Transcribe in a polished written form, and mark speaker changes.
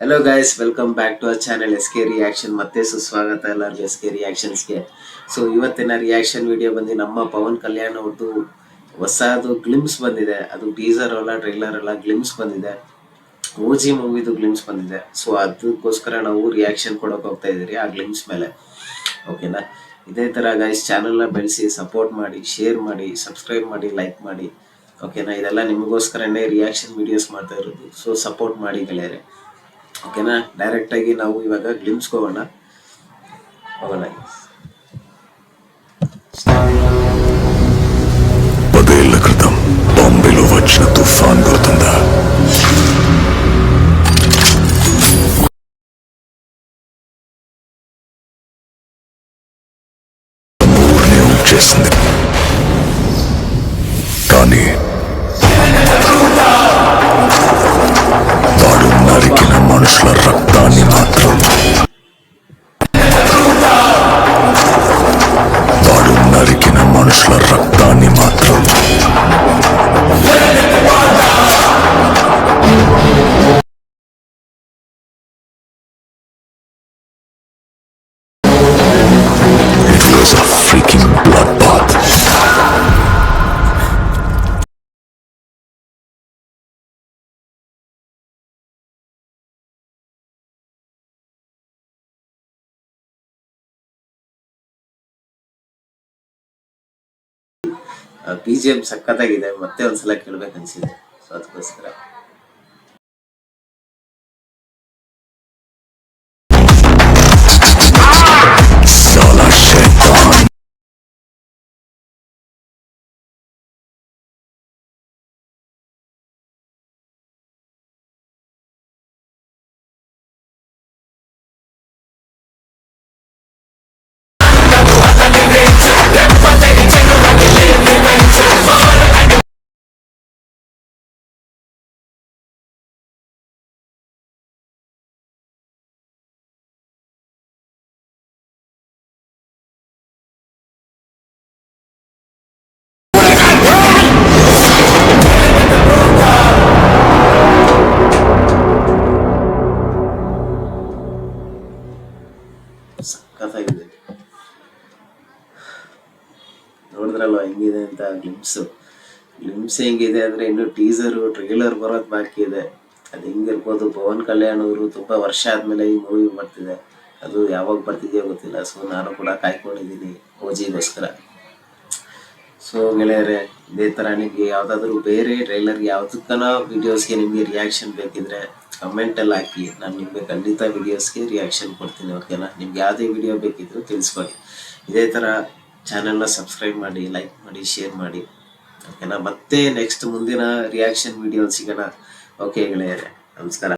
Speaker 1: Hello guys, welcome back to our channel S K reaction. ಮತ್ತೆ ಸುಸ್ವಾಗತ ಎಲ್ಲರಿಗೂ S K ರಿಯಾಕ್ಷನ್ಸ್ಗೆ. ಸೊ ಇವತ್ತಿನ ರಿಯಾಕ್ಷನ್ ವಿಡಿಯೋ ಬಂದು ನಮ್ಮ ಪವನ್ ಕಲ್ಯಾಣ್ ಅವ್ರದ್ದು ಹೊಸದು ಗ್ಲಿಮ್ಸ್ ಬಂದಿದೆ. ಅದು ಟೀಸರ್ ಅಲ್ಲ, ಟ್ರೈಲರ್ ಅಲ್ಲ, ಗ್ಲಿಮ್ಸ್ ಬಂದಿದೆ. ಓಜಿ ಮೂವಿದು ಗ್ಲಿಮ್ಸ್ ಬಂದಿದೆ. ಸೊ ಅದಕ್ಕೋಸ್ಕರ ನಾವು ರಿಯಾಕ್ಷನ್ ಕೊಡೋಕೆ ಹೋಗ್ತಾ ಇದೀರಿ ಆ ಗ್ಲಿಮ್ಸ್ ಮೇಲೆ. ಓಕೆನಾ? ಇದೇ ತರ ಗೈಸ್ ಚಾನೆಲ್ನ ಬೆಳೆಸಿ ಸಪೋರ್ಟ್ ಮಾಡಿ, ಶೇರ್ ಮಾಡಿ, ಸಬ್ಸ್ಕ್ರೈಬ್ ಮಾಡಿ, ಲೈಕ್ ಮಾಡಿ. ಓಕೆನಾ? ಇದೆಲ್ಲ ನಿಮಗೋಸ್ಕರನೇ ರಿಯಾಕ್ಷನ್ ವಿಡಿಯೋಸ್ ಮಾಡ್ತಾ ಇರೋದು. ಸೊ ಸಪೋರ್ಟ್ ಮಾಡಿ ಗೆಳೆಯರೆ. ಓಕೆನಾ? ಡೈರೆಕ್ಟ್ ಆಗಿ ನಾವು ಇವಾಗ ಗ್ಲಿಮ್ಸ್ ಹೋಗೋಣ.
Speaker 2: పదేళ్ల క్రితం బాంబేలో వచ్చిన తుఫాన్ గుర్తుందా? ఊరినే ఉంచేసింది. కానీ వాడు నరికిన మనుషుల రక్తాన్ని మాత్రం It was a freaking bloodbath.
Speaker 1: BGM ಸಕ್ಕತ್ತಾಗಿದೆ. ಮತ್ತೆ ಒಂದ್ಸಲ ಕೇಳ್ಬೇಕು ಅನ್ಸಿದೆ. ಸೊ ಅದಕ್ಕೋಸ್ಕರ
Speaker 2: साला शैतान.
Speaker 1: ಸಕ್ಕತ್ತಾಗಿದೆ. ನೋಡಿದ್ರಲ್ವ ಹೆಂಗಿದೆ ಅಂತ ಗ್ಲಿಮ್ಸ್ ಹೆಂಗಿದೆ ಅಂದ್ರೆ ಇನ್ನು ಟೀಸರು ಟ್ರೇಲರ್ ಬರೋದು ಬಾಕಿ ಇದೆ. ಅದು ಹೆಂಗಿರ್ಬೋದು. ಪವನ್ ಕಲ್ಯಾಣ್ ಅವರು ತುಂಬಾ ವರ್ಷ ಆದ್ಮೇಲೆ ಈ ಮೂವಿ ಬರ್ತಿದೆ. ಅದು ಯಾವಾಗ ಬರ್ತಿದೆಯೋ ಗೊತ್ತಿಲ್ಲ. ಸೊ ನಾನು ಕೂಡ ಕಾಯ್ಕೊಂಡಿದ್ದೀನಿ ಓಜಿಗೋಸ್ಕರ. ಸೊ ಗೆಳೆಯರೆ, ಇದೇ ತರ ನಿಮ್ಗೆ ಯಾವ್ದಾದ್ರು ಬೇರೆ ಟ್ರೈಲರ್ ಯಾವ್ದಕ್ಕನ ವಿಡಿಯೋಸ್ಗೆ ನಿಮ್ಗೆ ರಿಯಾಕ್ಷನ್ ಬೇಕಿದ್ರೆ ಕಮೆಂಟ್ ಅಲ್ಲಿ ಹಾಕಿ. ನಾನು ನಿಮ್ಗೆ ಖಂಡಿತ ವಿಡಿಯೋಸ್ಗೆ ರಿಯಾಕ್ಷನ್ ಕೊಡ್ತೀನಿ. ಓಕೆನಾ? ನಿಮ್ಗೆ ಯಾವುದೇ ವಿಡಿಯೋ ಬೇಕಿದ್ರು ತಿಳಿಸ್ಕೊಡಿ. ಇದೇ ತರ ಚಾನೆಲ್ನ ಸಬ್ಸ್ಕ್ರೈಬ್ ಮಾಡಿ, ಲೈಕ್ ಮಾಡಿ, ಶೇರ್ ಮಾಡಿ. ಓಕೆನಾ? ಮತ್ತೆ ನೆಕ್ಸ್ಟ್ ಮುಂದಿನ ರಿಯಾಕ್ಷನ್ ವಿಡಿಯೋ ಸಿಗೋಣ. ಓಕೆ ಗೆಳೆಯರೆ, ನಮಸ್ಕಾರ.